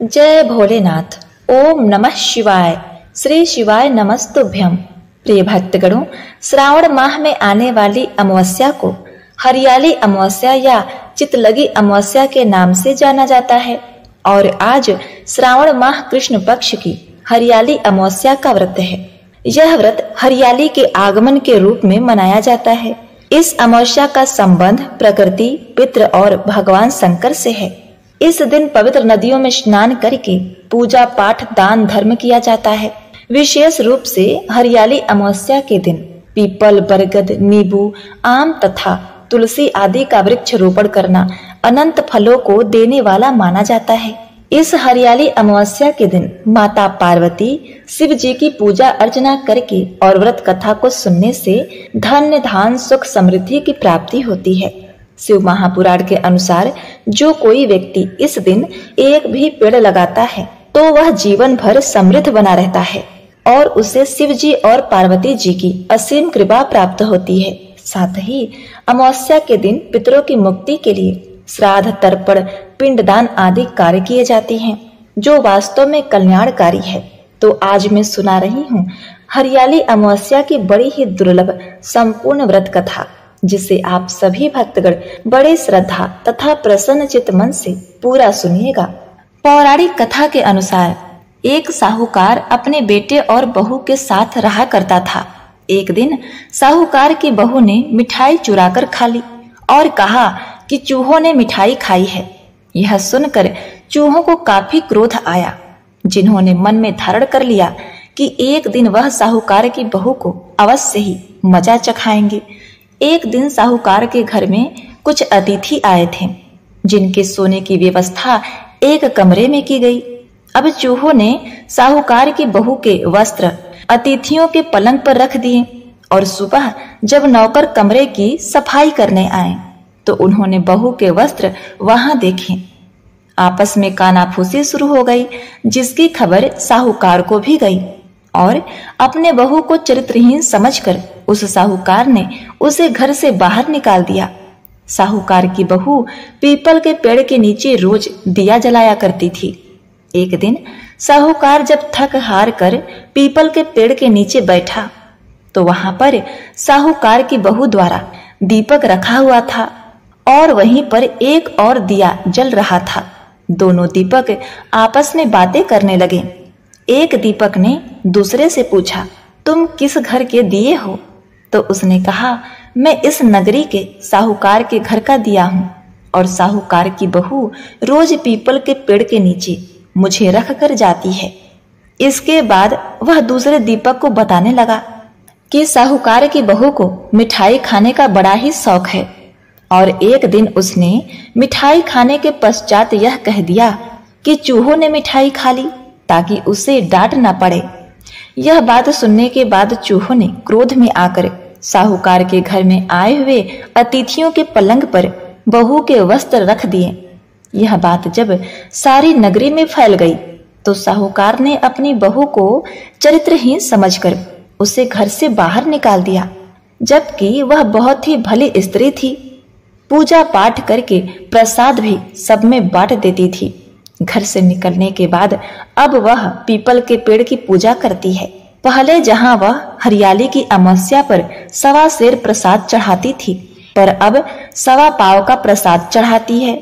जय भोलेनाथ। ओम नमः शिवाय। श्री शिवाय नमस्तुभ्यम। प्रिय भक्तगणों, श्रावण माह में आने वाली अमावस्या को हरियाली अमावस्या या चितलगी अमावस्या के नाम से जाना जाता है और आज श्रावण माह कृष्ण पक्ष की हरियाली अमावस्या का व्रत है। यह व्रत हरियाली के आगमन के रूप में मनाया जाता है। इस अमावस्या का संबंध प्रकृति, पितृ और भगवान शंकर से है। इस दिन पवित्र नदियों में स्नान करके पूजा पाठ दान धर्म किया जाता है। विशेष रूप से हरियाली अमावस्या के दिन पीपल, बरगद, नींबू, आम तथा तुलसी आदि का वृक्ष रोपण करना अनंत फलों को देने वाला माना जाता है। इस हरियाली अमावस्या के दिन माता पार्वती शिव जी की पूजा अर्चना करके और व्रत कथा को सुनने से धन्य धान सुख समृद्धि की प्राप्ति होती है। शिव महापुराण के अनुसार जो कोई व्यक्ति इस दिन एक भी पेड़ लगाता है तो वह जीवन भर समृद्ध बना रहता है और उसे शिव जी और पार्वती जी की असीम कृपा प्राप्त होती है। साथ ही अमावस्या के दिन पितरों की मुक्ति के लिए श्राद्ध, तर्पण, पिंडदान आदि कार्य किए जाते हैं जो वास्तव में कल्याणकारी है। तो आज मैं सुना रही हूँ हरियाली अमावस्या की बड़ी ही दुर्लभ संपूर्ण व्रत कथा, जिसे आप सभी भक्तगण बड़े श्रद्धा तथा प्रसन्न चित्त मन से पूरा सुनिएगा। पौराणिक कथा के अनुसार एक साहूकार अपने बेटे और बहू के साथ रहा करता था। एक दिन साहूकार की बहू ने मिठाई चुराकर खा ली और कहा कि चूहों ने मिठाई खाई है। यह सुनकर चूहों को काफी क्रोध आया, जिन्होंने मन में धारण कर लिया कि एक दिन वह साहूकार की बहू को अवश्य ही मजा चखाएंगे। एक दिन साहूकार के घर में कुछ अतिथि आए थे, जिनके सोने की व्यवस्था एक कमरे में की गई। अब चूहों ने साहूकार की बहू के वस्त्र अतिथियों के पलंग पर रख दिए और सुबह जब नौकर कमरे की सफाई करने आए तो उन्होंने बहू के वस्त्र वहां देखे। आपस में कानाफूसी शुरू हो गई, जिसकी खबर साहूकार को भी गई और अपने बहू को चरित्रहीन समझकर उस साहूकार ने उसे घर से बाहर निकाल दिया। साहूकार की बहू पीपल के पेड़ के नीचे रोज दिया जलाया करती थी। एक दिन साहूकार जब थक हार कर पीपल के पेड़ के नीचे बैठा तो वहां पर साहूकार की बहू द्वारा दीपक रखा हुआ था और वहीं पर एक और दिया जल रहा था। दोनों दीपक आपस में बातें करने लगे। एक दीपक ने दूसरे से पूछा, तुम किस घर के दिए हो? तो उसने कहा, मैं इस नगरी के साहूकार के घर का दिया हूँ और साहूकार की बहू रोज पीपल के पेड़ के नीचे मुझे रख कर जाती है। इसके बाद वह दूसरे दीपक को बताने लगा कि साहूकार की बहू को मिठाई खाने का बड़ा ही शौक है और एक दिन उसने मिठाई खाने के पश्चात यह कह दिया कि चूहों ने मिठाई खा ली ताकि उसे डांट न पड़े। यह बात सुनने के बाद चूहों ने क्रोध में आकर साहूकार के घर में आए हुए अतिथियों के पलंग पर बहू के वस्त्र रख दिए। यह बात जब सारी नगरी में फैल गई तो साहूकार ने अपनी बहू को चरित्रहीन समझकर उसे घर से बाहर निकाल दिया, जबकि वह बहुत ही भली स्त्री थी। पूजा पाठ करके प्रसाद भी सब में बांट देती थी। घर से निकलने के बाद अब वह पीपल के पेड़ की पूजा करती है। पहले जहां वह हरियाली की अमावस्या पर 1.25 सेर प्रसाद चढ़ाती थी, पर अब 1.25 पाव का प्रसाद चढ़ाती है।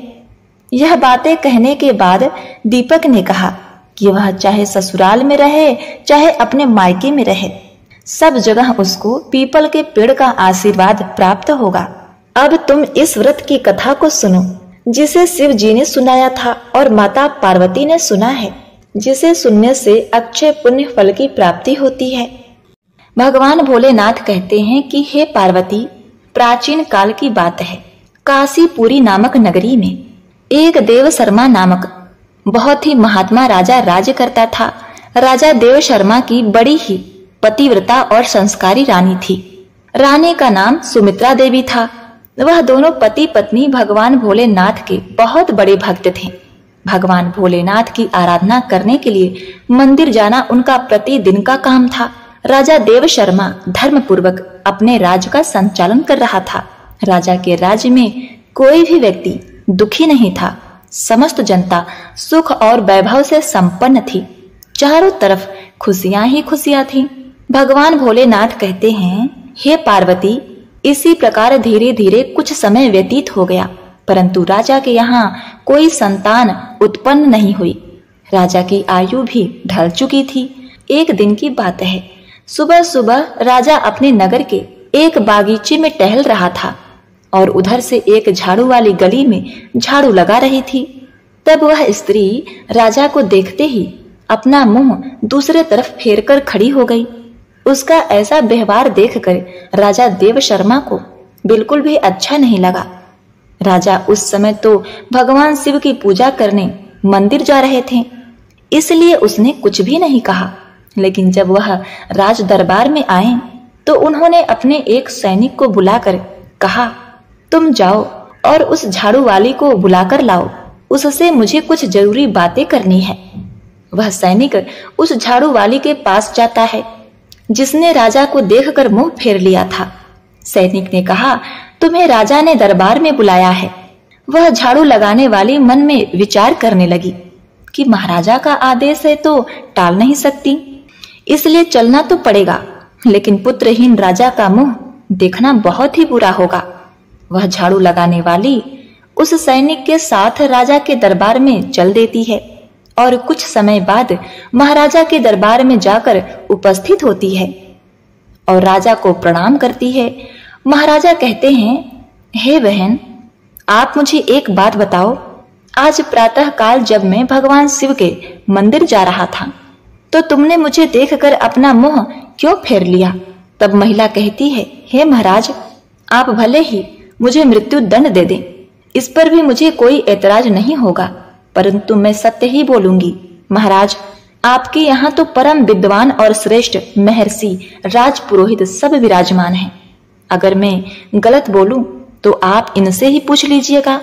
यह बातें कहने के बाद दीपक ने कहा कि वह चाहे ससुराल में रहे चाहे अपने मायके में रहे, सब जगह उसको पीपल के पेड़ का आशीर्वाद प्राप्त होगा। अब तुम इस व्रत की कथा को सुनो, जिसे शिव जी ने सुनाया था और माता पार्वती ने सुना है, जिसे सुनने से अक्षय पुण्य फल की प्राप्ति होती है। भगवान भोलेनाथ कहते हैं कि हे पार्वती, प्राचीन काल की बात है, काशीपुरी नामक नगरी में एक देव शर्मा नामक बहुत ही महात्मा राजा राज्य करता था। राजा देव शर्मा की बड़ी ही पतिव्रता और संस्कारी रानी थी। रानी का नाम सुमित्रा देवी था। वह दोनों पति पत्नी भगवान भोलेनाथ के बहुत बड़े भक्त थे। भगवान भोलेनाथ की आराधना करने के लिए मंदिर जाना उनका प्रतिदिन का काम था। राजा देव शर्मा धर्म पूर्वक अपने राज्य का संचालन कर रहा था। राजा के राज्य में कोई भी व्यक्ति दुखी नहीं था। समस्त जनता सुख और वैभव से संपन्न थी। चारों तरफ खुशियां ही खुशियां थीं। भगवान भोलेनाथ कहते हैं, हे पार्वती, इसी प्रकार धीरे धीरे कुछ समय व्यतीत हो गया, परंतु राजा के यहाँ कोई संतान उत्पन्न नहीं हुई। राजा की आयु भी ढल चुकी थी। एक दिन की बात है, सुबह सुबह राजा अपने नगर के एक बागीचे में टहल रहा था और उधर से एक झाड़ू वाली गली में झाड़ू लगा रही थी। तब वह स्त्री राजा को देखते ही अपना मुंह दूसरे तरफ फेर कर खड़ी हो गई। उसका ऐसा व्यवहार देखकर राजा देव शर्मा को बिल्कुल भी अच्छा नहीं लगा। राजा उस समय तो भगवान शिव की पूजा करने मंदिर जा रहे थे, इसलिए उसने कुछ भी नहीं कहा। लेकिन जब वह राज दरबार में आए तो उन्होंने अपने एक सैनिक को बुलाकर कहा, तुम जाओ और उस झाड़ू वाली को बुलाकर लाओ, उससे मुझे कुछ जरूरी बातें करनी है। वह सैनिक उस झाड़ू वाली के पास जाता है, जिसने राजा को देखकर मुंह फेर लिया था। सैनिक ने कहा, तुम्हें राजा ने दरबार में बुलाया है। वह झाड़ू लगाने वाली मन में विचार करने लगी कि महाराजा का आदेश है तो टाल नहीं सकती, इसलिए चलना तो पड़ेगा, लेकिन पुत्रहीन राजा का मुंह देखना बहुत ही बुरा होगा। वह झाड़ू लगाने वाली उस सैनिक के साथ राजा के दरबार में चल देती है और कुछ समय बाद महाराजा के दरबार में जाकर उपस्थित होती है और राजा को प्रणाम करती है। महाराजा कहते हैं, हे बहन, आप मुझे एक बात बताओ। आज प्रातः काल जब मैं भगवान शिव के मंदिर जा रहा था तो तुमने मुझे देखकर अपना मुंह क्यों फेर लिया? तब महिला कहती है, हे महाराज, आप भले ही मुझे मृत्यु दंड दे दें, इस पर भी मुझे कोई ऐतराज नहीं होगा, परंतु मैं सत्य ही बोलूंगी। महाराज, आपके यहाँ तो परम विद्वान और श्रेष्ठ महर्षि राजपुरोहित सब विराजमान हैं। अगर मैं गलत बोलूं तो आप इनसे ही पूछ लीजिएगा।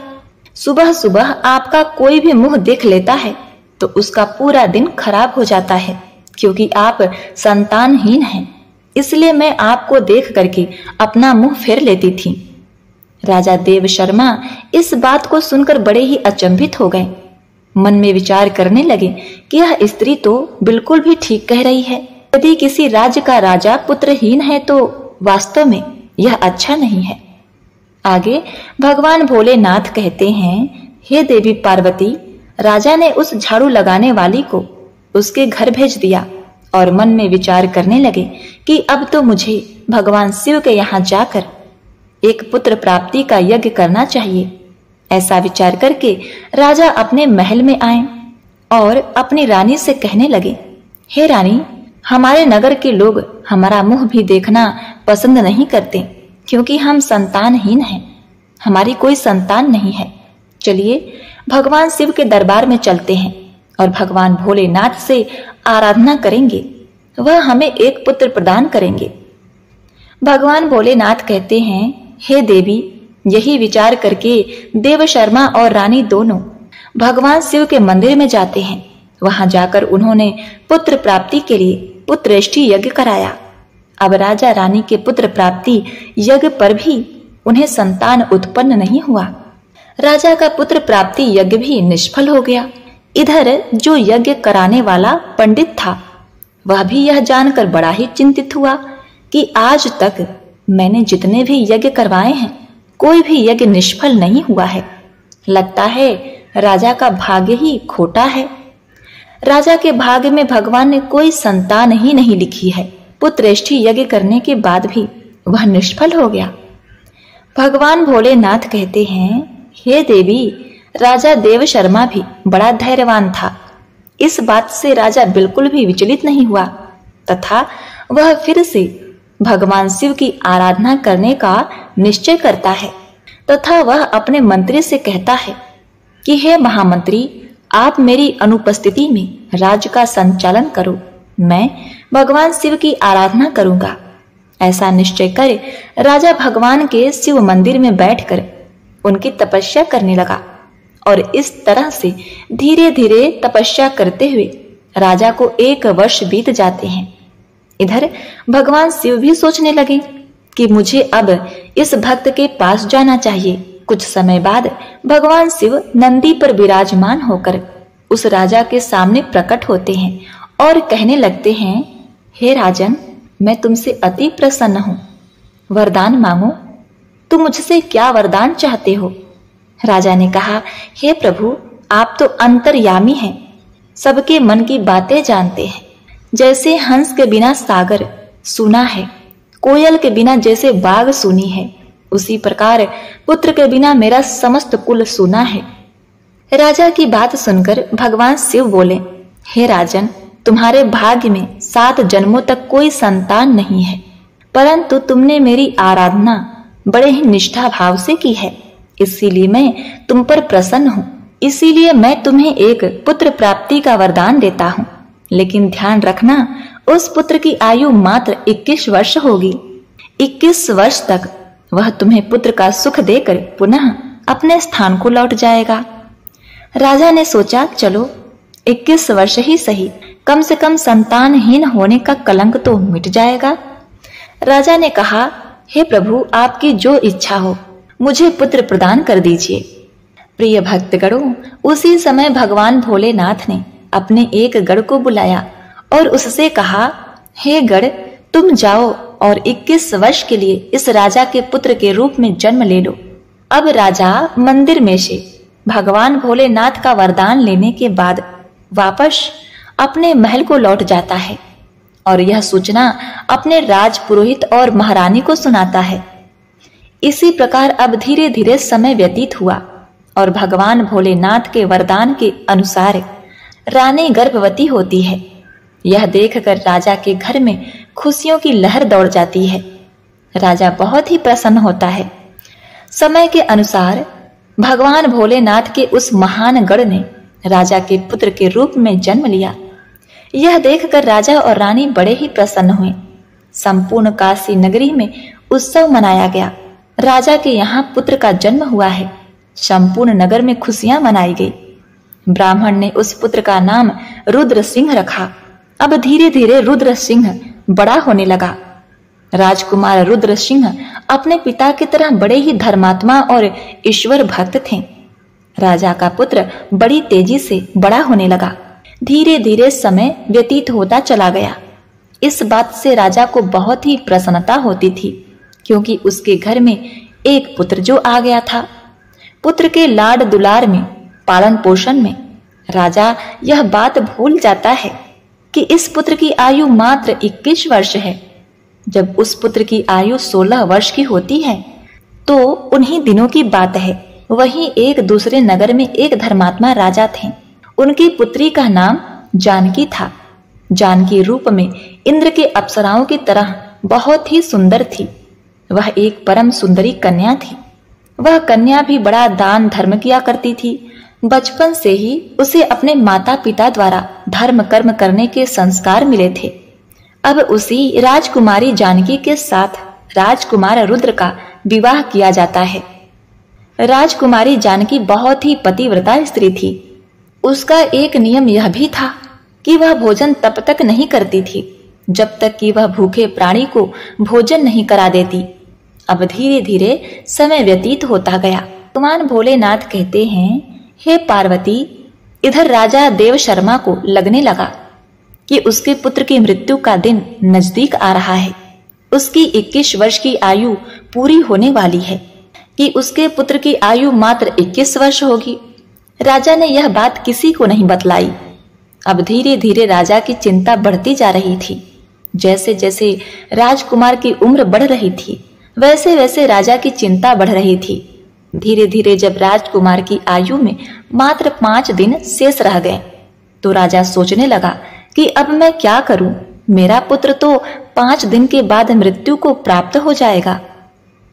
सुबह सुबह आपका कोई भी मुंह देख लेता है तो उसका पूरा दिन खराब हो जाता है, क्योंकि आप संतानहीन हैं। इसलिए मैं आपको देख करके अपना मुंह फेर लेती थी। राजा देव शर्मा इस बात को सुनकर बड़े ही अचंभित हो गए। मन में विचार करने लगे कि यह स्त्री तो बिल्कुल भी ठीक कह रही है। यदि किसी राज्य का राजा पुत्रहीन है तो वास्तव में यह अच्छा नहीं है। आगे भगवान भोलेनाथ कहते हैं, हे देवी पार्वती, राजा ने उस झाड़ू लगाने वाली को उसके घर भेज दिया और मन में विचार करने लगे कि अब तो मुझे भगवान शिव के यहाँ जाकर एक पुत्र प्राप्ति का यज्ञ करना चाहिए। ऐसा विचार करके राजा अपने महल में आए और अपनी रानी से कहने लगे, हे रानी, हमारे नगर के लोग हमारा मुंह भी देखना पसंद नहीं करते, क्योंकि हम संतानहीन हैं, हमारी कोई संतान नहीं है। चलिए भगवान शिव के दरबार में चलते हैं और भगवान भोलेनाथ से आराधना करेंगे, वह हमें एक पुत्र प्रदान करेंगे। भगवान भोलेनाथ कहते हैं, हे देवी, यही विचार करके देव शर्मा और रानी दोनों भगवान शिव के मंदिर में जाते हैं। वहां जाकर उन्होंने पुत्र प्राप्ति के लिए पुत्रेष्टि यज्ञ कराया। अब राजा रानी के पुत्र प्राप्ति यज्ञ पर भी उन्हें संतान उत्पन्न नहीं हुआ। राजा का पुत्र प्राप्ति यज्ञ भी निष्फल हो गया। इधर जो यज्ञ कराने वाला पंडित था, वह भी यह जानकर बड़ा ही चिंतित हुआ कि आज तक मैंने जितने भी यज्ञ करवाए हैं, कोई भी यज्ञ निष्फल नहीं हुआ है। लगता है राजा का भाग्य ही खोटा है। राजा के भाग्य में भगवान ने कोई संतान ही नहीं लिखी है। पुत्रेष्टि यज्ञ करने के बाद भी वह निष्फल हो गया। भगवान भोलेनाथ कहते हैं, हे देवी, राजा देव शर्मा भी बड़ा धैर्यवान था। इस बात से राजा बिल्कुल भी विचलित नहीं हुआ तथा वह फिर से भगवान शिव की आराधना करने का निश्चय करता है तथा वह अपने मंत्री से कहता है कि हे महामंत्री, आप मेरी अनुपस्थिति में राज्य का संचालन करो, मैं भगवान शिव की आराधना करूंगा। ऐसा निश्चय कर राजा भगवान के शिव मंदिर में बैठकर उनकी तपस्या करने लगा और इस तरह से धीरे धीरे तपस्या करते हुए राजा को 1 वर्ष बीत जाते हैं। इधर भगवान शिव भी सोचने लगे कि मुझे अब इस भक्त के पास जाना चाहिए कुछ समय बाद भगवान शिव नंदी पर विराजमान होकर उस राजा के सामने प्रकट होते हैं और कहने लगते हैं, हे राजन, मैं तुमसे अति प्रसन्न हूं, वरदान मांगो, तुम मुझसे क्या वरदान चाहते हो? राजा ने कहा, हे प्रभु, आप तो अंतर्यामी हैं, सबके मन की बातें जानते हैं। जैसे हंस के बिना सागर सूना है, कोयल के बिना जैसे बाग सूनी है, उसी प्रकार पुत्र के बिना मेरा समस्त कुल सूना है। राजा की बात सुनकर भगवान शिव बोले, हे राजन, तुम्हारे भाग्य में 7 जन्मों तक कोई संतान नहीं है, परंतु तुमने मेरी आराधना बड़े ही निष्ठा भाव से की है, इसीलिए मैं तुम पर प्रसन्न हूँ। इसीलिए मैं तुम्हें एक पुत्र प्राप्ति का वरदान देता हूँ, लेकिन ध्यान रखना, उस पुत्र की आयु मात्र 21 वर्ष होगी। 21 वर्ष तक वह तुम्हें पुत्र का सुख देकर पुनः अपने स्थान को लौट जाएगा। राजा ने सोचा, चलो 21 वर्ष ही सही, कम से कम संतानहीन होने का कलंक तो मिट जाएगा। राजा ने कहा, हे प्रभु, आपकी जो इच्छा हो, मुझे पुत्र प्रदान कर दीजिए। प्रिय भक्तगणों, उसी समय भगवान भोलेनाथ ने अपने एक गढ़ को बुलाया और उससे कहा, हे गढ़, तुम जाओ और 21 वर्ष के लिए इस राजा के पुत्र के रूप में जन्म ले लो। अब राजा मंदिर में से भगवान भोलेनाथ का वरदान लेने के बाद वापस अपने महल को लौट जाता है और यह सूचना अपने राज पुरोहित और महारानी को सुनाता है। इसी प्रकार अब धीरे धीरे समय व्यतीत हुआ और भगवान भोलेनाथ के वरदान के अनुसार रानी गर्भवती होती है। यह देखकर राजा के घर में खुशियों की लहर दौड़ जाती है। राजा बहुत ही प्रसन्न होता है। समय के अनुसार भगवान भोलेनाथ के उस महान गढ़ ने राजा के पुत्र के रूप में जन्म लिया। यह देखकर राजा और रानी बड़े ही प्रसन्न हुए। संपूर्ण काशी नगरी में उत्सव मनाया गया। राजा के यहाँ पुत्र का जन्म हुआ है। संपूर्ण नगर में खुशियां मनाई गई। ब्राह्मण ने उस पुत्र का नाम रुद्र सिंह रखा। अब धीरे धीरे रुद्र सिंह बड़ा होने लगा। राजकुमार रुद्र सिंह अपने पिता की तरह बड़े ही धर्मात्मा और ईश्वर भक्त थे। राजा का पुत्र बड़ी तेजी से बड़ा होने लगा। धीरे धीरे समय व्यतीत होता चला गया। इस बात से राजा को बहुत ही प्रसन्नता होती थी, क्योंकि उसके घर में एक पुत्र जो आ गया था। पुत्र के लाड दुलार में, पालन पोषण में राजा यह बात भूल जाता है कि इस पुत्र की आयु मात्र 21 वर्ष है। जब उस पुत्र की आयु 16 वर्ष की होती है तो उन्हीं दिनों की बात है। वहीं एक दूसरे नगर में एक धर्मात्मा राजा थे। उनकी पुत्री का नाम जानकी था। जानकी रूप में इंद्र के अप्सराओं की तरह बहुत ही सुंदर थी। वह एक परम सुंदरी कन्या थी। वह कन्या भी बड़ा दान धर्म किया करती थी। बचपन से ही उसे अपने माता पिता द्वारा धर्म कर्म करने के संस्कार मिले थे। अब उसी राजकुमारी जानकी के साथ राजकुमार रुद्र का विवाह किया जाता है। राजकुमारी जानकी बहुत ही पतिव्रता स्त्री थी। उसका एक नियम यह भी था कि वह भोजन तब तक नहीं करती थी जब तक कि वह भूखे प्राणी को भोजन नहीं करा देती। अब धीरे धीरे समय व्यतीत होता गया। भगवान भोलेनाथ कहते हैं, हे पार्वती, इधर राजा देव शर्मा को लगने लगा कि उसके पुत्र की मृत्यु का दिन नजदीक आ रहा है। उसकी 21 वर्ष की आयु पूरी होने वाली है कि उसके पुत्र की आयु मात्र 21 वर्ष होगी। राजा ने यह बात किसी को नहीं बतलाई। अब धीरे धीरे राजा की चिंता बढ़ती जा रही थी। जैसे जैसे राजकुमार की उम्र बढ़ रही थी, वैसे वैसे राजा की चिंता बढ़ रही थी। धीरे धीरे जब राजकुमार की आयु में मात्र 5 दिन शेष रह गए तो राजा सोचने लगा कि अब मैं क्या करूं? मेरा पुत्र तो 5 दिन के बाद मृत्यु को प्राप्त हो जाएगा।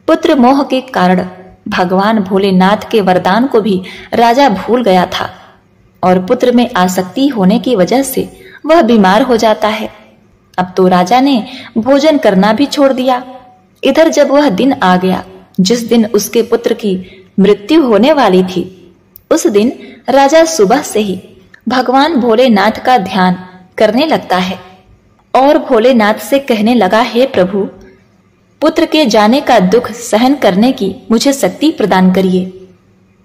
पुत्र मोह के कारण भगवान भोलेनाथ के वरदान को भी राजा भूल गया था और पुत्र में आसक्ति होने की वजह से वह बीमार हो जाता है। अब तो राजा ने भोजन करना भी छोड़ दिया। इधर जब वह दिन आ गया जिस दिन उसके पुत्र की मृत्यु होने वाली थी, उस दिन राजा सुबह से ही भगवान भोलेनाथ का ध्यान करने लगता है और भोलेनाथ से कहने लगा, हे प्रभु, पुत्र के जाने का दुख सहन करने की मुझे शक्ति प्रदान करिए।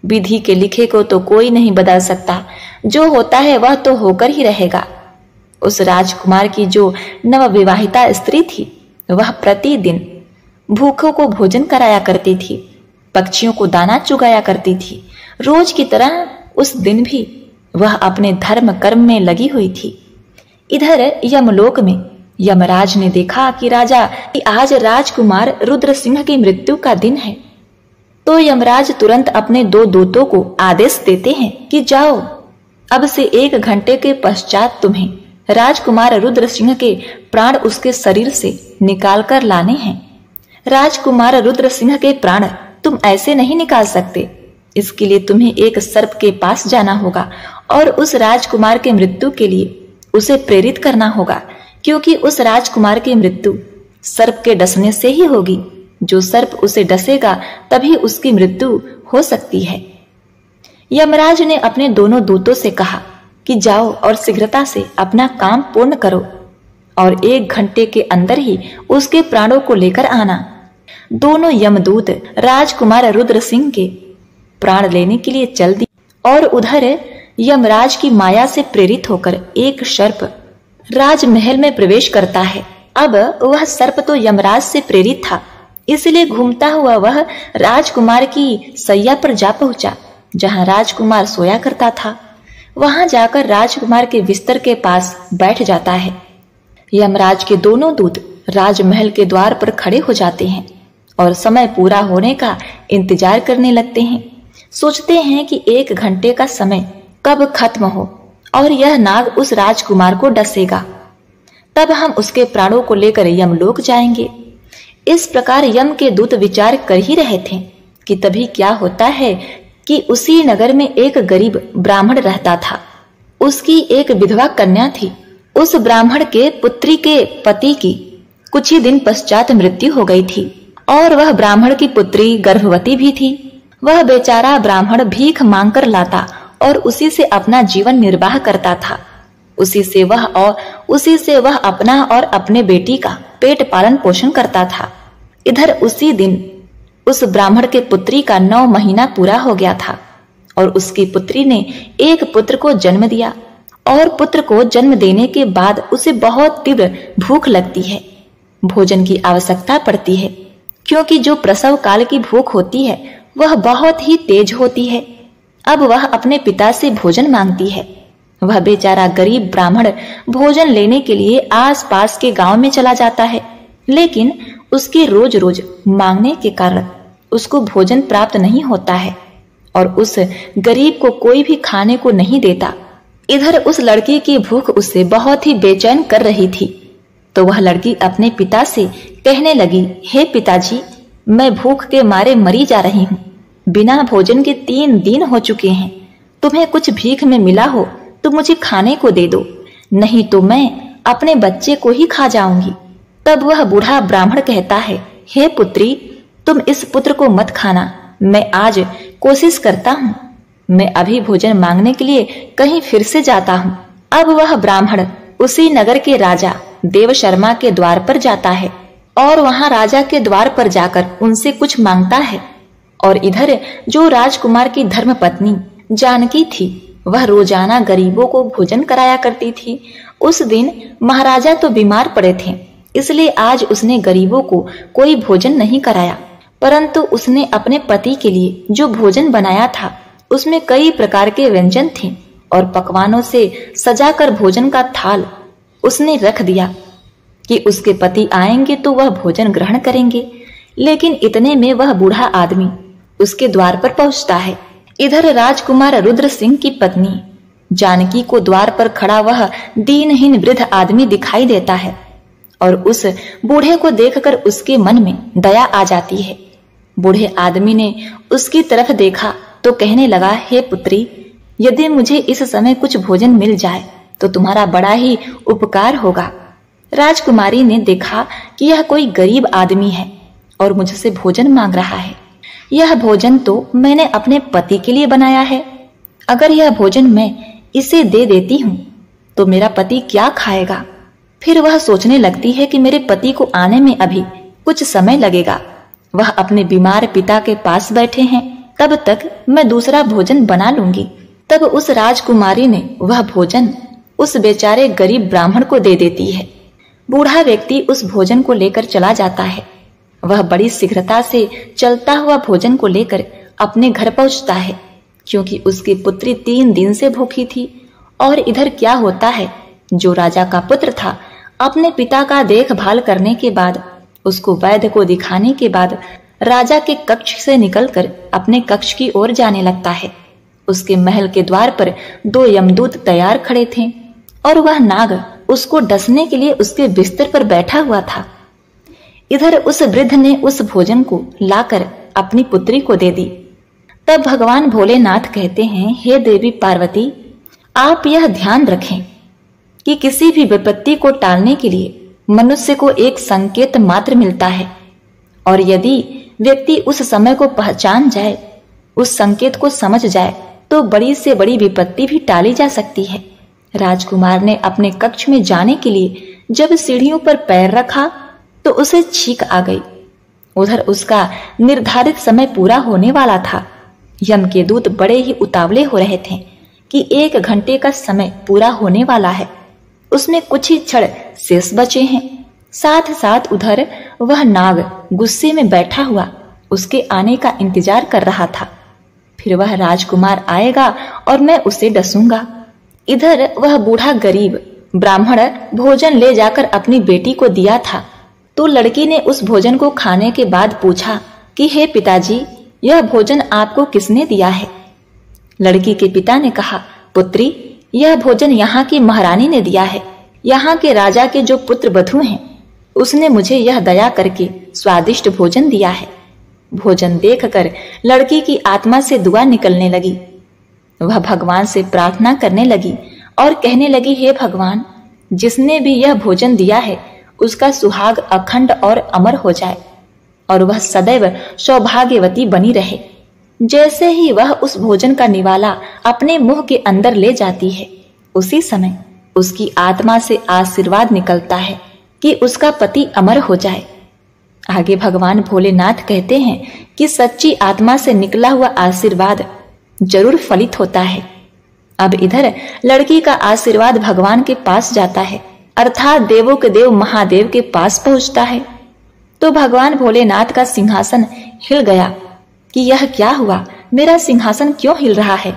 विधि के लिखे को तो कोई नहीं बदल सकता, जो होता है वह तो होकर ही रहेगा। उस राजकुमार की जो नवविवाहिता स्त्री थी, वह प्रतिदिन भूखों को भोजन कराया करती थी, पक्षियों को दाना चुगाया करती थी। रोज की तरह उस दिन भी वह अपने धर्म कर्म में लगी हुई थी। इधर यमलोक में यमराज ने देखा कि आज राजकुमार रुद्र सिंह की मृत्यु का दिन है, तो यमराज तुरंत अपने 2 दूतों को आदेश देते हैं कि जाओ, अब से 1 घंटे के पश्चात तुम्हें राजकुमार रुद्र सिंह के प्राण उसके शरीर से निकाल कर लाने हैं। राजकुमार रुद्र सिंह के प्राण तुम ऐसे नहीं निकाल सकते। इसके लिए तुम्हें एक सर्प के पास जाना होगा और उस राजकुमार के मृत्यु के लिए उसे प्रेरित करना होगा, क्योंकि उस राजकुमार की मृत्यु सर्प के डसने से ही होगी। जो सर्प उसे डसेगा तभी उसकी मृत्यु हो सकती है। यमराज ने अपने दोनों दूतों से कहा कि जाओ और शीघ्रता से अपना काम पूर्ण करो और 1 घंटे के अंदर ही उसके प्राणों को लेकर आना। दोनों यमदूत राजकुमार रुद्र सिंह के प्राण लेने के लिए चल दिए और उधर यमराज की माया से प्रेरित होकर एक सर्प राजमहल में प्रवेश करता है। अब वह सर्प तो यमराज से प्रेरित था, इसलिए घूमता हुआ वह राजकुमार की सैया पर जा पहुंचा, जहां राजकुमार सोया करता था। वहां जाकर राजकुमार के बिस्तर के पास बैठ जाता है। यमराज के दोनों दूत राजमहल के द्वार पर खड़े हो जाते हैं और समय पूरा होने का इंतजार करने लगते हैं। सोचते हैं कि 1 घंटे का समय कब खत्म हो और यह नाग उस राजकुमार को डसेगा, तब हम उसके प्राणों को लेकर यमलोक जाएंगे। इस प्रकार यम के दूत विचार कर ही रहे थे कि तभी क्या होता है कि उसी नगर में एक गरीब ब्राह्मण रहता था। उसकी एक विधवा कन्या थी। उस ब्राह्मण के पुत्री के पति की कुछ ही दिन पश्चात मृत्यु हो गई थी और वह ब्राह्मण की पुत्री गर्भवती भी थी। वह बेचारा ब्राह्मण भीख मांगकर लाता और उसी से अपना जीवन निर्वाह करता था। उसी से वह अपना और अपने बेटी का पेट पालन पोषण करता था। इधर उसी दिन उस ब्राह्मण के पुत्री का 9 महीना पूरा हो गया था और उसकी पुत्री ने एक पुत्र को जन्म दिया और पुत्र को जन्म देने के बाद उसे बहुत तीव्र भूख लगती है, भोजन की आवश्यकता पड़ती है, क्योंकि जो प्रसव काल की भूख होती है वह बहुत ही तेज होती है। अब वह अपने पिता से भोजन मांगती है। वह बेचारा गरीब ब्राह्मण भोजन लेने के लिए आसपास के गांव में चला जाता है, लेकिन उसके रोज रोज मांगने के कारण उसको भोजन प्राप्त नहीं होता है और उस गरीब को कोई भी खाने को नहीं देता। इधर उस लड़की की भूख उसे बहुत ही बेचैन कर रही थी, तो वह लड़की अपने पिता से कहने लगी, हे पिताजी, मैं भूख के मारे मरी जा रही हूँ। बिना भोजन के 3 दिन हो चुके हैं। तुम्हें कुछ भीख में मिला हो तो मुझे खाने को दे दो, नहीं तो मैं अपने बच्चे को ही खा जाऊंगी। तब वह बूढ़ा ब्राह्मण कहता है, हे पुत्री, तुम इस पुत्र को मत खाना। मैं आज कोशिश करता हूँ। मैं अभी भोजन मांगने के लिए कहीं फिर से जाता हूँ। अब वह ब्राह्मण उसी नगर के राजा देव शर्मा के द्वार पर जाता है और वहां राजा के द्वार पर जाकर उनसे कुछ मांगता है। और इधर जो राजकुमार की धर्मपत्नी जानकी थी, वह रोजाना गरीबों को भोजन कराया करती थी। उस दिन महाराजा तो बीमार पड़े थे, इसलिए आज उसने गरीबों को कोई भोजन नहीं कराया, परंतु उसने अपने पति के लिए जो भोजन बनाया था उसमें कई प्रकार के व्यंजन थे और पकवानों से सजाकर भोजन का थाल उसने रख दिया कि उसके पति आएंगे तो वह भोजन ग्रहण करेंगे। लेकिन इतने में वह बूढ़ा आदमी उसके द्वार पर पहुंचता है। इधर राजकुमार रुद्र सिंह की पत्नी जानकी को द्वार पर खड़ा वह दीनहीन वृद्ध आदमी दिखाई देता है और उस बूढ़े को देखकर उसके मन में दया आ जाती है। बूढ़े आदमी ने उसकी तरफ देखा तो कहने लगा, हे पुत्री, यदि मुझे इस समय कुछ भोजन मिल जाए तो तुम्हारा बड़ा ही उपकार होगा। राजकुमारी ने देखा कि यह कोई गरीब आदमी है और मुझसे भोजन मांग रहा है। यह भोजन तो मैंने अपने पति के लिए बनाया है। अगर यह भोजन मैं इसे दे देती हूँ तो मेरा पति क्या खाएगा? फिर वह सोचने लगती है कि मेरे पति को आने में अभी कुछ समय लगेगा। वह अपने बीमार पिता के पास बैठे हैं, तब तक मैं दूसरा भोजन बना लूंगी। तब उस राजकुमारी ने वह भोजन उस बेचारे गरीब ब्राह्मण को दे देती है। बूढ़ा व्यक्ति उस भोजन को लेकर चला जाता है। वह बड़ी शीघ्रता से चलता हुआ भोजन को लेकर अपने घर पहुंचता है, क्योंकि उसकी पुत्री 3 दिन से भूखी थी। और इधर क्या होता है, जो राजा का पुत्र था, अपने पिता का देखभाल करने के बाद, उसको वैद्य को दिखाने के बाद राजा के कक्ष से निकलकर अपने कक्ष की ओर जाने लगता है। उसके महल के द्वार पर 2 यमदूत तैयार खड़े थे और वह नाग उसको डसने के लिए उसके बिस्तर पर बैठा हुआ था। इधर उस वृद्ध ने उस भोजन को लाकर अपनी पुत्री को दे दी। तब भगवान भोलेनाथ कहते हैं, हे देवी पार्वती, आप यह ध्यान रखें कि किसी भी विपत्ति को टालने के लिए मनुष्य को एक संकेत मात्र मिलता है, और यदि व्यक्ति उस समय को पहचान जाए, उस संकेत को समझ जाए, तो बड़ी से बड़ी विपत्ति भी टाली जा सकती है। राजकुमार ने अपने कक्ष में जाने के लिए जब सीढ़ियों पर पैर रखा तो उसे छींक आ गई। उधर उसका निर्धारित समय पूरा होने वाला था। यम के दूत बड़े ही उतावले हो रहे थे कि 1 घंटे का समय पूरा होने वाला है, उसमें कुछ ही क्षण शेष बचे हैं। साथ साथ उधर वह नाग गुस्से में बैठा हुआ उसके आने का इंतजार कर रहा था। फिर वह राजकुमार आएगा और मैं उसे डसूंगा। इधर वह बूढ़ा गरीब ब्राह्मण भोजन ले जाकर अपनी बेटी को दिया था, तो लड़की ने उस भोजन को खाने के बाद पूछा कि हे पिताजी, यह भोजन आपको किसने दिया है? लड़की के पिता ने कहा, पुत्री, यह भोजन यहाँ की महारानी ने दिया है। यहाँ के राजा के जो पुत्र वधू हैं, उसने मुझे यह दया करके स्वादिष्ट भोजन दिया है। भोजन देखकर लड़की की आत्मा से दुआ निकलने लगी। वह भगवान से प्रार्थना करने लगी और कहने लगी, हे भगवान, जिसने भी यह भोजन दिया है उसका सुहाग अखंड और अमर हो जाए और वह सदैव सौभाग्यवती बनी रहे। जैसे ही वह उस भोजन का निवाला अपने मुंह के अंदर ले जाती है, उसी समय उसकी आत्मा से आशीर्वाद निकलता है कि उसका पति अमर हो जाए। आगे भगवान भोलेनाथ कहते हैं कि सच्ची आत्मा से निकला हुआ आशीर्वाद जरूर फलित होता है। अब इधर लड़की का आशीर्वाद भगवान के पास जाता है, अर्थात देवों के देव महादेव के पास पहुंचता है। तो भगवान भोलेनाथ का सिंहासन हिल गया कि यह क्या हुआ, मेरा सिंहासन क्यों हिल रहा है।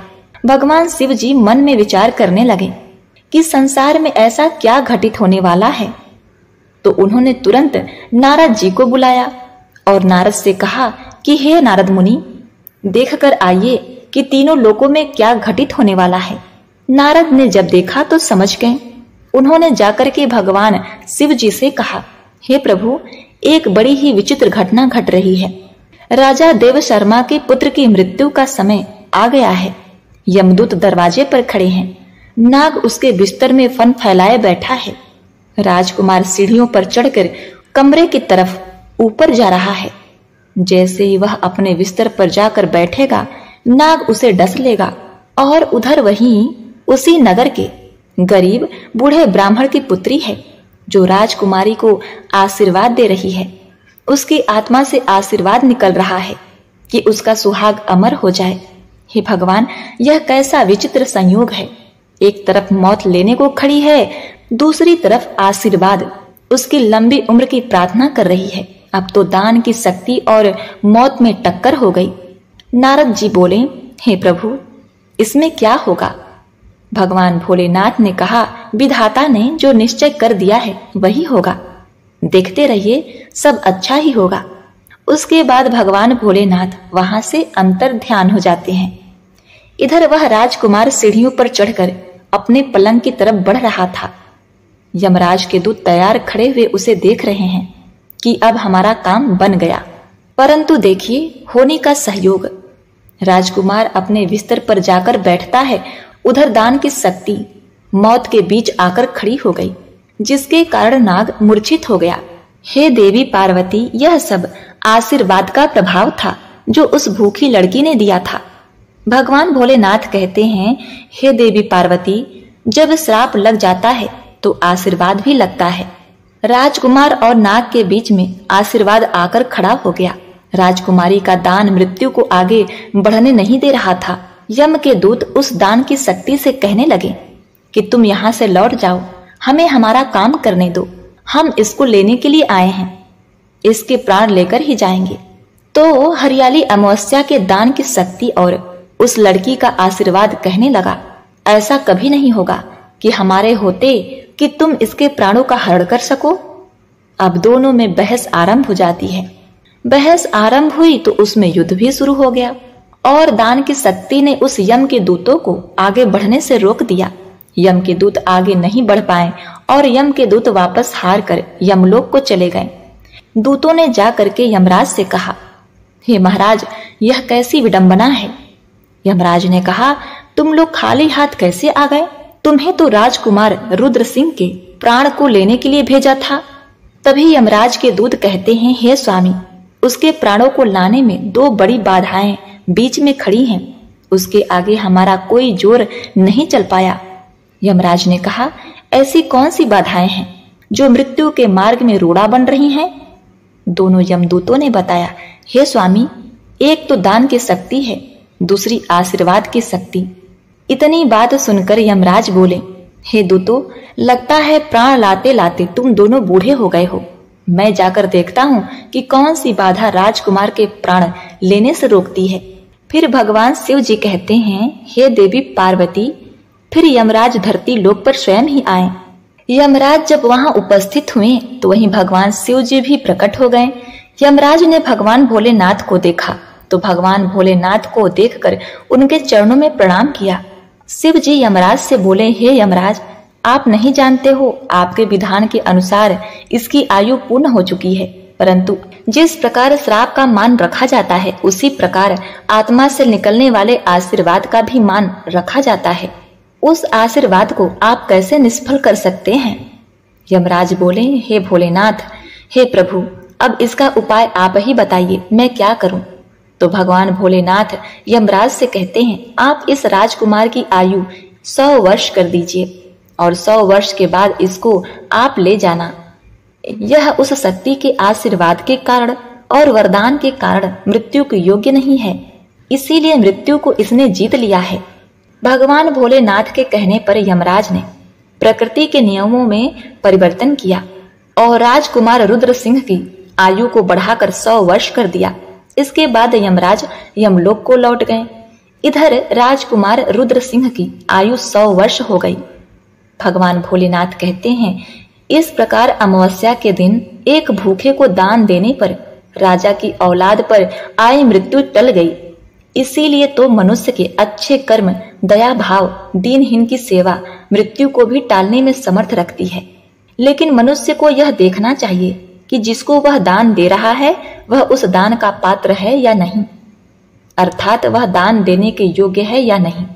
भगवान शिव जी मन में विचार करने लगे कि संसार में ऐसा क्या घटित होने वाला है। तो उन्होंने तुरंत नारद जी को बुलाया और नारद से कहा कि हे नारद मुनि, देख कर आइए कि तीनों लोकों में क्या घटित होने वाला है। नारद ने जब देखा तो समझ गए। उन्होंने जाकर के भगवान शिव जी से कहा, हे प्रभु, एक बड़ी ही विचित्र घटना घट रही है। राजा देव शर्मा के पुत्र की मृत्यु का समय आ गया है। यमदूत दरवाजे पर खड़े हैं। नाग उसके बिस्तर में फन फैलाए बैठा है। राजकुमार सीढ़ियों पर चढ़कर कमरे की तरफ ऊपर जा रहा है। जैसे ही वह अपने बिस्तर पर जाकर बैठेगा, नाग उसे डस लेगा और उधर वहीं उसी नगर के गरीब बूढ़े ब्राह्मण की पुत्री है जो राजकुमारी को आशीर्वाद दे रही है। उसकी आत्मा से आशीर्वाद निकल रहा है कि उसका सुहाग अमर हो जाए। हे भगवान, यह कैसा विचित्र संयोग है। एक तरफ मौत लेने को खड़ी है, दूसरी तरफ आशीर्वाद उसकी लंबी उम्र की प्रार्थना कर रही है। अब तो दान की शक्ति और मौत में टक्कर हो गई। नारद जी बोले, हे प्रभु, इसमें क्या होगा? भगवान भोलेनाथ ने कहा, विधाता ने जो निश्चय कर दिया है वही होगा। देखते रहिए, सब अच्छा ही होगा। उसके बाद भगवान भोलेनाथ वहां से अंतर ध्यान हो जाते हैं। इधर वह राजकुमार सीढ़ियों पर चढ़कर अपने पलंग की तरफ बढ़ रहा था। यमराज के दूत तैयार खड़े हुए उसे देख रहे हैं कि अब हमारा काम बन गया। परंतु देखिए होनी का सहयोग। राजकुमार अपने बिस्तर पर जाकर बैठता है। उधर दान की शक्ति मौत के बीच आकर खड़ी हो गई, जिसके कारण नाग मूर्छित हो गया। हे देवी पार्वती, यह सब आशीर्वाद का प्रभाव था जो उस भूखी लड़की ने दिया था। भगवान भोलेनाथ कहते हैं, हे देवी पार्वती, जब श्राप लग जाता है तो आशीर्वाद भी लगता है। राजकुमार और नाग के बीच में आशीर्वाद आकर खड़ा हो गया। राजकुमारी का दान मृत्यु को आगे बढ़ने नहीं दे रहा था। यम के दूत उस दान की शक्ति से कहने लगे कि तुम यहाँ से लौट जाओ, हमें हमारा काम करने दो, हम इसको लेने के लिए आए हैं, इसके प्राण लेकर ही जाएंगे। तो हरियाली अमावस्या के दान की शक्ति और उस लड़की का आशीर्वाद कहने लगा, ऐसा कभी नहीं होगा कि हमारे होते कि तुम इसके प्राणों का हरण कर सको। अब दोनों में बहस आरंभ हो जाती है। बहस आरंभ हुई तो उसमें युद्ध भी शुरू हो गया और दान की शक्ति ने उस यम के दूतों को आगे बढ़ने से रोक दिया। यम के दूत आगे नहीं बढ़ पाए और यम के दूत वापस हार कर यमलोक को चले गए। दूतों ने जा करके यमराज से कहा, हे महाराज, यह कैसी विडंबना है। यमराज ने कहा, तुम लोग खाली हाथ कैसे आ गए? तुम्हें तो राजकुमार रुद्र सिंह के प्राण को लेने के लिए भेजा था। तभी यमराज के दूत कहते हैं, हे स्वामी, उसके प्राणों को लाने में दो बड़ी बाधाएं बीच में खड़ी हैं, उसके आगे हमारा कोई जोर नहीं चल पाया। यमराज ने कहा, ऐसी कौन सी बाधाएं हैं जो मृत्यु के मार्ग में रोड़ा बन रही हैं? दोनों यमदूतों ने बताया, हे स्वामी, एक तो दान की शक्ति है, दूसरी आशीर्वाद की शक्ति। इतनी बात सुनकर यमराज बोले, हे दूतों, लगता है प्राण लाते लाते तुम दोनों बूढ़े हो गए हो। मैं जाकर देखता हूँ कि कौन सी बाधा राजकुमार के प्राण लेने से रोकती है। फिर भगवान शिव जी कहते हैं, हे देवी पार्वती, फिर यमराज धरती लोक पर स्वयं ही आए। यमराज जब वहां उपस्थित हुए तो वहीं भगवान शिव जी भी प्रकट हो गए। यमराज ने भगवान भोलेनाथ को देखा तो भगवान भोलेनाथ को देखकर उनके चरणों में प्रणाम किया। शिव जी यमराज से बोले, हे यमराज, आप नहीं जानते हो, आपके विधान के अनुसार इसकी आयु पूर्ण हो चुकी है, परंतु जिस प्रकार श्राप का मान रखा जाता है उसी प्रकार आत्मा से निकलने वाले आशीर्वाद का भी मान रखा जाता है। उस आशीर्वाद को आप कैसे निष्फल कर सकते हैं? यमराज बोले, हे भोलेनाथ, हे प्रभु, अब इसका उपाय आप ही बताइए, मैं क्या करूं? तो भगवान भोलेनाथ यमराज से कहते हैं, आप इस राजकुमार की आयु 100 वर्ष कर दीजिए और 100 वर्ष के बाद इसको आप ले जाना। यह उस शक्ति के आशीर्वाद के कारण और वरदान के कारण मृत्यु के योग्य नहीं है, इसीलिए मृत्यु को इसने जीत लिया है। भगवान भोलेनाथ के कहने पर यमराज ने प्रकृति के नियमों में परिवर्तन किया और राजकुमार रुद्र सिंह की आयु को बढ़ाकर 100 वर्ष कर दिया। इसके बाद यमराज यमलोक को लौट गए। इधर राजकुमार रुद्र सिंह की आयु 100 वर्ष हो गई। भगवान भोलेनाथ कहते हैं, इस प्रकार अमावस्या के दिन एक भूखे को दान देने पर राजा की औलाद पर आई मृत्यु टल गई। इसीलिए तो मनुष्य के अच्छे कर्म, दया भाव, दीनहीन की सेवा मृत्यु को भी टालने में समर्थ रखती है। लेकिन मनुष्य को यह देखना चाहिए कि जिसको वह दान दे रहा है वह उस दान का पात्र है या नहीं, अर्थात वह दान देने के योग्य है या नहीं।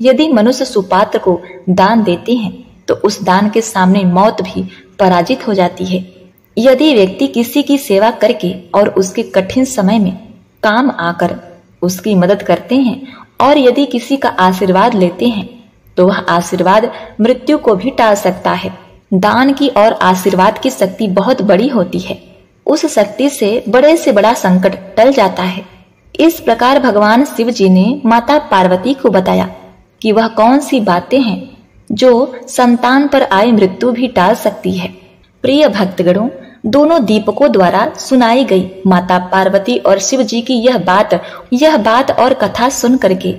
यदि मनुष्य सुपात्र को दान देते हैं तो उस दान के सामने मौत भी पराजित हो जाती है। यदि व्यक्ति किसी की सेवा करके और उसके कठिन समय में काम आकर उसकी मदद करते हैं और यदि किसी का आशीर्वाद लेते हैं तो वह आशीर्वाद मृत्यु को भी टाल सकता है। दान की और आशीर्वाद की शक्ति बहुत बड़ी होती है, उस शक्ति से बड़ा संकट टल जाता है। इस प्रकार भगवान शिव जी ने माता पार्वती को बताया कि वह कौन सी बातें हैं जो संतान पर आए मृत्यु भी टाल सकती है। प्रिय भक्तगणों, दोनों दीपकों द्वारा सुनाई गई माता पार्वती और शिव जी की यह बात और कथा सुन करके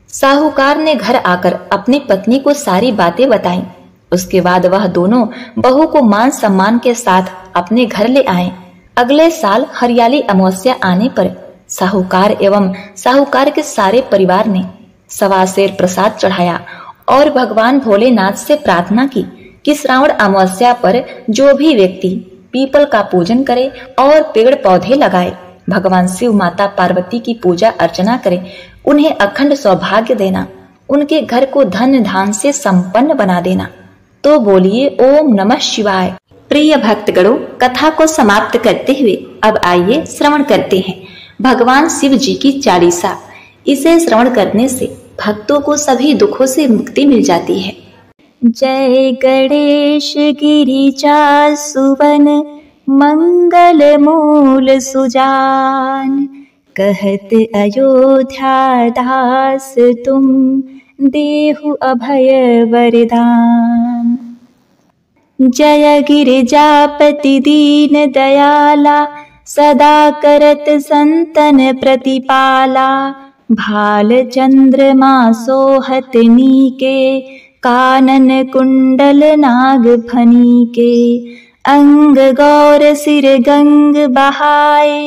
साहूकार ने घर आकर अपनी पत्नी को सारी बातें बताई। उसके बाद वह दोनों बहू को मान सम्मान के साथ अपने घर ले आए। अगले साल हरियाली अमावस्या आने पर साहूकार एवं साहूकार के सारे परिवार ने 1.25 सेर प्रसाद चढ़ाया और भगवान भोलेनाथ से प्रार्थना की कि श्रावण अमावस्या पर जो भी व्यक्ति पीपल का पूजन करे और पेड़ पौधे लगाए, भगवान शिव माता पार्वती की पूजा अर्चना करे, उन्हें अखंड सौभाग्य देना, उनके घर को धन धान से संपन्न बना देना। तो बोलिए ओम नमः शिवाय। प्रिय भक्तगणों, कथा को समाप्त करते हुए अब आइए श्रवण करते हैं भगवान शिव जी की चालीसा। इसे श्रवण करने से भक्तों को सभी दुखों से मुक्ति मिल जाती है। जय गणेश गिरिजा सुवन मंगल मूल सुजान। कहत अयोध्या दास तुम देहु अभय वरदान। जय गिरिजापति दीन दयाला सदा करत संतन प्रतिपाला। भाल चंद्रमा सोहत नीके कानन कुंडल नाग फनीके। अंग गौर सिर गंग बहाए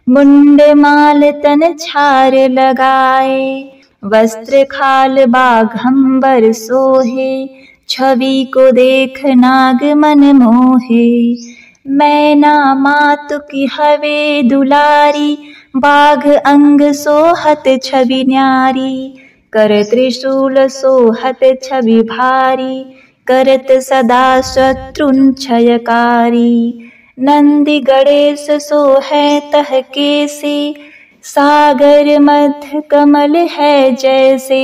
मुंड माल तन छार लगाए। वस्त्र खाल बाघंबर सोहे छवि को देख नाग मन मोहे। मैना मातु की हवे दुलारी बाघ अंग सोहत छवि न्यारी। कर त्रिशूल सोहत छवि भारी करत सदा शत्रुन क्षयकारी। नंदी गणेश सोहे तह केसे सागर मध्य कमल है जैसे।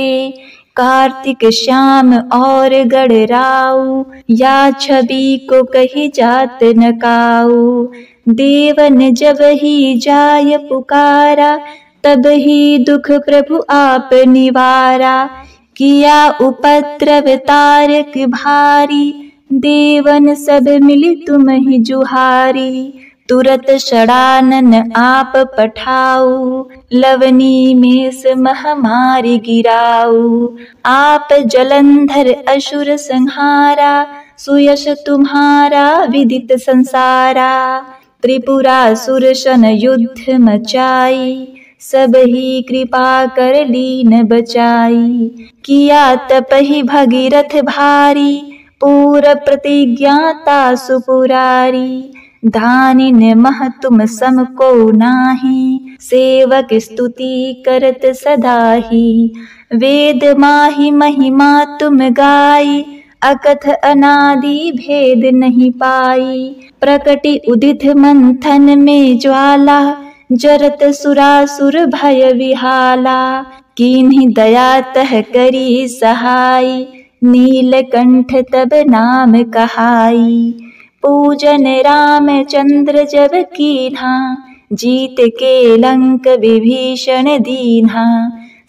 कार्तिक श्याम और गणराऊ या छवि को कही जात न काऊ। देवन जब ही जाय पुकारा तब ही दुख प्रभु आप निवारा। किया उपद्रव तारक भारी देवन सब मिली तुम ही जुहारी। तुरत षडानन आप पठाऊ लवनी में महामारी गिराऊ। आप जलंधर असुर संहारा सुयश तुम्हारा विदित संसारा। त्रिपुरासुर सन युद्ध मचाई सब ही कृपा कर लीन बचाई। किया तपहि भगीरथ भारी पूर प्रतिज्ञाता सुपुरारी। धानिन मह तुम सम को नाही सेवक स्तुति करत सदाही। वेद माही महिमा तुम गाई अकथ अनादि भेद नहीं पाई। प्रकटि उदित मंथन में ज्वाला जरत सुरासुर भय विहाला। कीन्ही दया तह करी सहाय नीलकंठ तब नाम कहाई। पूजन रामचंद्र जब कीन्हा जीत के लंक विभीषण दीन्हा।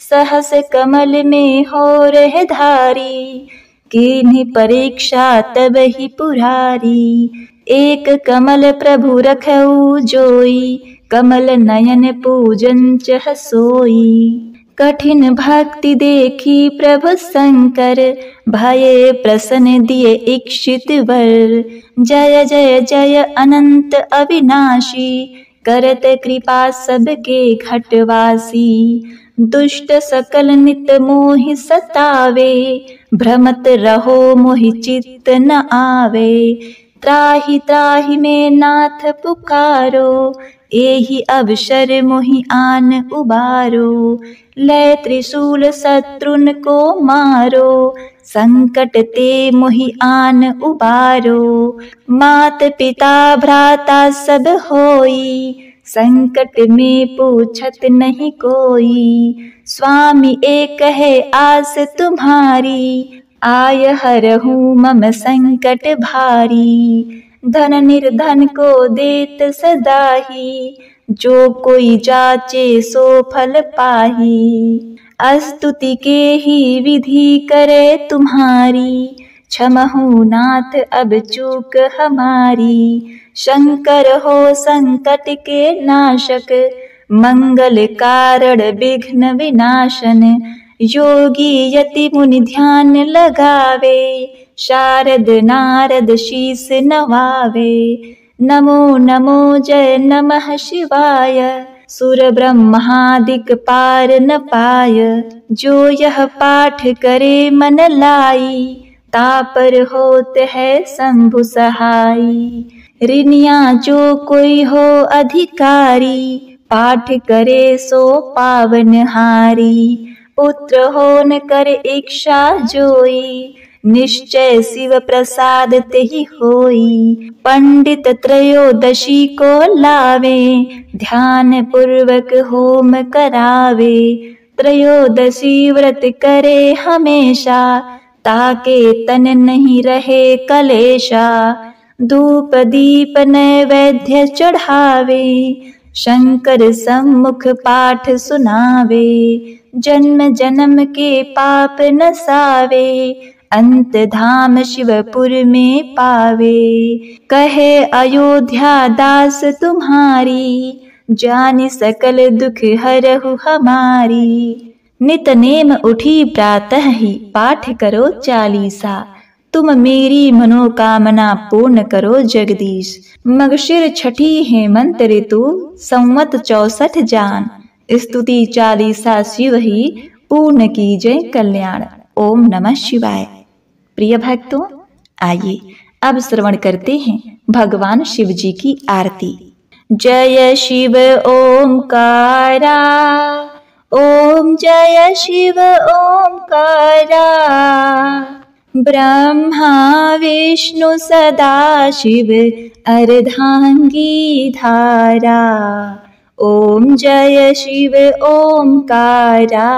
सहस कमल में हो रह धारी कीन्ही परीक्षा तब ही पुरारी। एक कमल प्रभु रखऊ जोई कमल नयन पूजन चह सोई। कठिन भक्ति देखी प्रभु शंकर भये प्रसन्न दिए इक्षित वर। जय जय जय अनंत अविनाशी करत कृपा सबके घटवासी। दुष्ट सकल नित मोहि सतावे भ्रमत रहो मोहि चित्त न आवे। त्राहि त्राहि में नाथ पुकारो एहि अवसर मोहि आन उबारो। लय त्रिशूल शत्रुन को मारो संकट ते मोहि आन उबारो। मात पिता भ्राता सब होई संकट में पूछत नहीं कोई। स्वामी एक है आस तुम्हारी आय हरहूँ मम संकट भारी। धन निर्धन को देत सदाही जो कोई जाचे सो फल पाही। स्तुति के ही विधि करे तुम्हारी क्षमहु नाथ अब चूक हमारी। शंकर हो संकट के नाशक मंगल कारण विघ्न विनाशन। योगी यति मुनि ध्यान लगावे शारद नारद शीस नवावे। नमो नमो जय नमः शिवाय सुर ब्रह्मादिक पार न पाय। जो यह पाठ करे मन लाई तापर होत है शंभु सहाई। ऋणिया जो कोई हो अधिकारी पाठ करे सो पावन हारी। पुत्र हो न कर इच्छा जोई निश्चय शिव प्रसाद तेहि होई। पंडित त्रयोदशी को लावे ध्यान पूर्वक होम करावे। त्रयोदशी व्रत करे हमेशा ताके तन नहीं रहे कलेशा। धूप दीप नैवेद्य चढ़ावे, शंकर सम्मुख पाठ सुनावे। जन्म जन्म के पाप नसावे, अंत धाम शिवपुर में पावे। कहे अयोध्या दास तुम्हारी, जानि सकल दुख हरहु हमारी। नित नेम उठी प्रातः ही, पाठ करो चालीसा। तुम मेरी मनोकामना पूर्ण करो जगदीश। मगशिर छठी हेमंत ऋतु, संवत 64 जान। स्तुति चालीसा शिव ही, पूर्ण कीजय कल्याण। ओम नमः शिवाय। प्रिय भक्तों, आइए अब श्रवण करते हैं भगवान शिव जी की आरती। जय शिव ओंकारा, ओम जय शिव ओंकारा। ब्रह्मा विष्णु सदा शिव, अर्धांगी धारा। ओम जय शिव ओंकारा,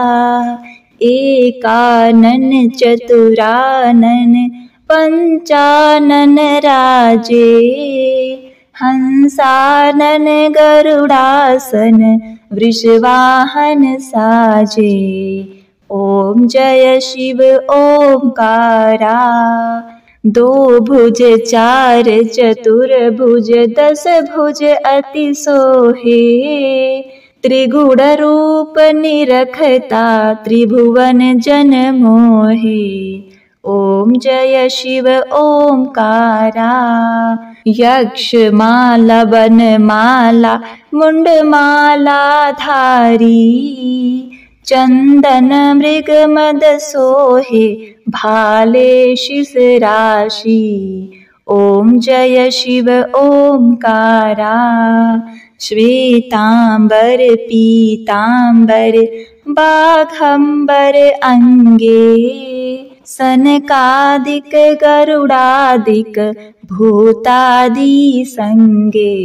एकानन चतुरानन पंचानन राजे। हंसानन गरुड़ासन, वृषवाहन साजे। ओम जय शिव ओंकारा। दो भुज चार चतुर्भुज, 10 भुज अति सोहे। त्रिगुण रूप निरखता, त्रिभुवन जन मोहे। ओम जय शिव ओंकारा। यक्ष माला वन माला, मुंड माला धारी। चंदन मृग मद सोहे, भाले शिष राशि। ओम जय शिव ओंकारा। श्वेतांबर पीतांबर, बाघंबर अंगे। सनकादिक गरुड़ादिक, भूतादि संगे।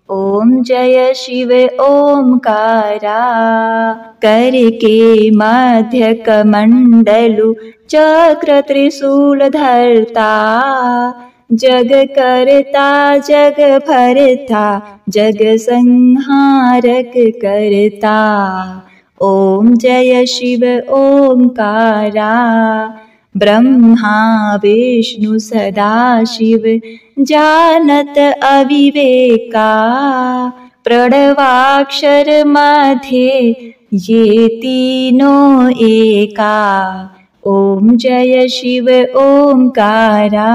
ओम जय शिव ओंकारा। करके मध्य कमंडलु, चक्र त्रिशूल धरता। जग करता जग भरता, जग संहारक करता। ओम जय शिव ओंकारा। ब्रह्मा विष्णु सदा शिव, जानत अविवेका। प्रणवाक्षर मध्य, ये तीनों एका। ओम जय शिव ओंकारा।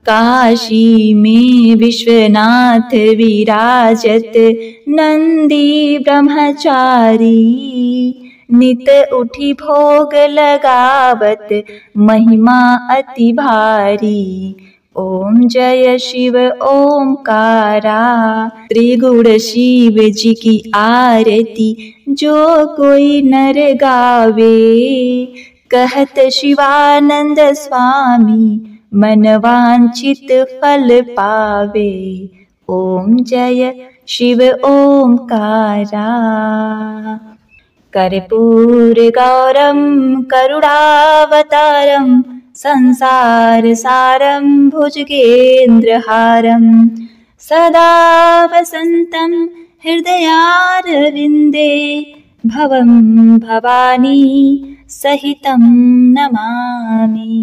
काशी में विश्वनाथ विराजत, नंदी ब्रह्मचारी। नित उठी भोग लगावत, महिमा अति भारी। ओम जय शिव ओंकारा। त्रिगुण शिव जी की आरती, जो कोई नर गावे। कहत शिवानंद स्वामी, मन वांछित फल पावे। ओम जय शिव ओंकारा। कर्पूर गौरम करुणावतारम, संसार सारम भुजगेन्द्रहारम। सदा वसंतं हृदयारविंदे, भवं भवानी सहितं नमामि।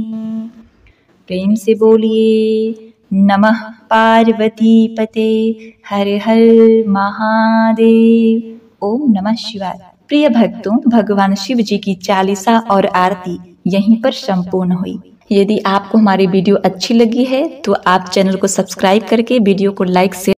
प्रेम से बोलिए नमः पार्वती पते, हर हर महादेव। ओम नमः शिवाय। प्रिय भक्तों, भगवान शिव जी की चालीसा और आरती यहीं पर संपूर्ण हुई। यदि आपको हमारी वीडियो अच्छी लगी है तो आप चैनल को सब्सक्राइब करके वीडियो को लाइक शेयर